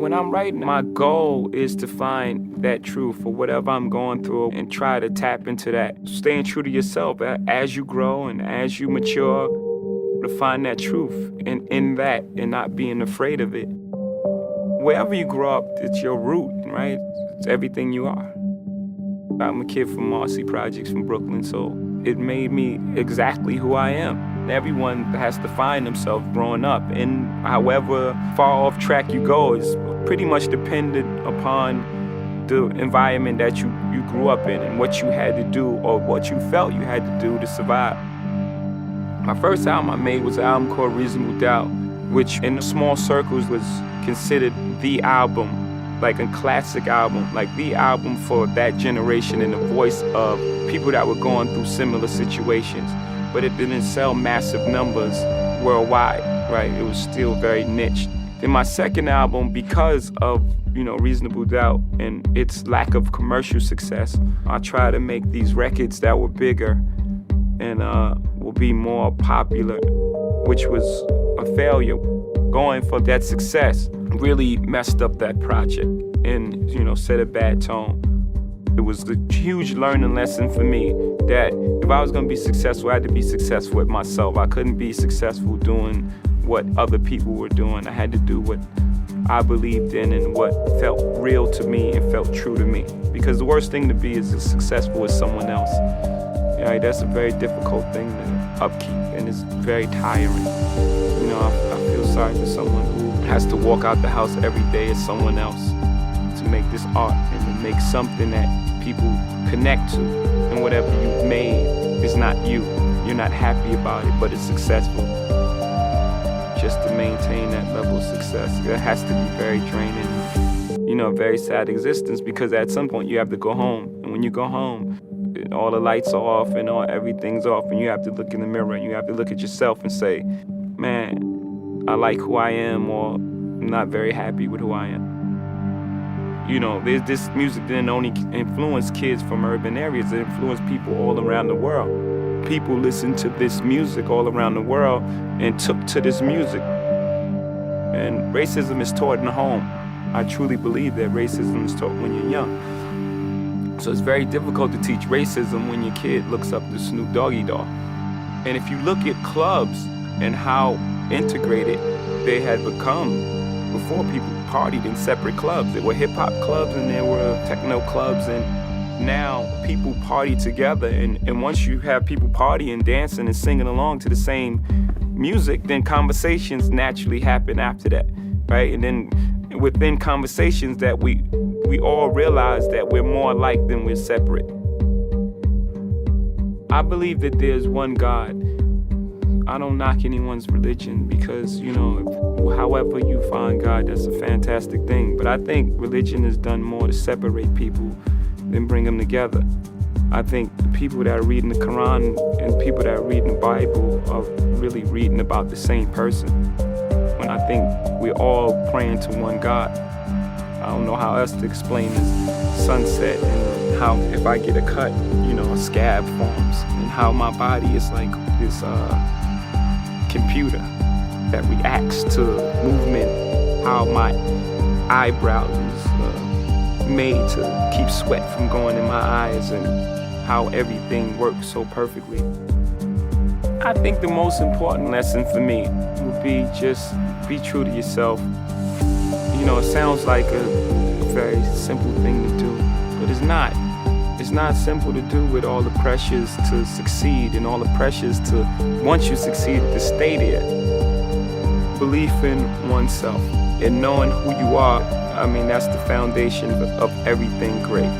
When I'm writing, my goal is to find that truth for whatever I'm going through and try to tap into that. Staying true to yourself as you grow and as you mature, to find that truth in that and not being afraid of it. Wherever you grow up, it's your root, right? It's everything you are. I'm a kid from Marcy Projects from Brooklyn, so it made me exactly who I am. Everyone has to find themselves growing up, and however far off track you go is pretty much dependent upon the environment that you grew up in and what you had to do or what you felt you had to do to survive. My first album I made was an album called Reasonable Doubt, which in the small circles was considered the album, like a classic album, like the album for that generation in the voice of people that were going through similar situations. But it didn't sell massive numbers worldwide, right? It was still very niche. Then my second album, because of, Reasonable Doubt and its lack of commercial success, I tried to make these records that were bigger and will be more popular, which was a failure. Going for that success really messed up that project and, set a bad tone. It was a huge learning lesson for me that if I was gonna be successful, I had to be successful with myself. I couldn't be successful doing what other people were doing. I had to do what I believed in and what felt real to me and felt true to me. Because the worst thing to be is as successful as someone else. That's a very difficult thing to upkeep, and it's very tiring. I feel sorry for someone who has to walk out the house every day as someone else to make this art and to make something that people connect to. And whatever you've made is not you. You're not happy about it, but it's successful. Just to maintain that level of success, it has to be very draining, a very sad existence, because at some point you have to go home. And when you go home, all the lights are off and everything's off, and you have to look in the mirror and you have to look at yourself and say, man, I like who I am, or I'm not very happy with who I am. This music didn't only influence kids from urban areas, it influenced people all around the world. People listened to this music all around the world and took to this music. And racism is taught in the home. I truly believe that racism is taught when you're young. So it's very difficult to teach racism when your kid looks up to Snoop Doggy Dogg. And if you look at clubs and how integrated they had become, before people partied in separate clubs. There were hip-hop clubs and there were techno clubs, and now people party together. And once you have people partying, dancing, and singing along to the same music, then conversations naturally happen after that, right? And then within conversations that we all realize that we're more alike than we're separate. I believe that there's one God. I don't knock anyone's religion because, however you find God, that's a fantastic thing. But I think religion has done more to separate people than bring them together. I think the people that are reading the Quran and people that are reading the Bible are really reading about the same person. When I think we're all praying to one God. I don't know how else to explain this sunset and how if I get a cut, a scab forms, and how my body is like this computer that reacts to movement, how my eyebrows is made to keep sweat from going in my eyes, and how everything works so perfectly. I think the most important lesson for me would be just be true to yourself. It sounds like a very simple thing to do, but it's not. It's not simple to do with all the pressures to succeed and all the pressures to, once you succeed, to stay there. Belief in oneself and knowing who you are, that's the foundation of everything great.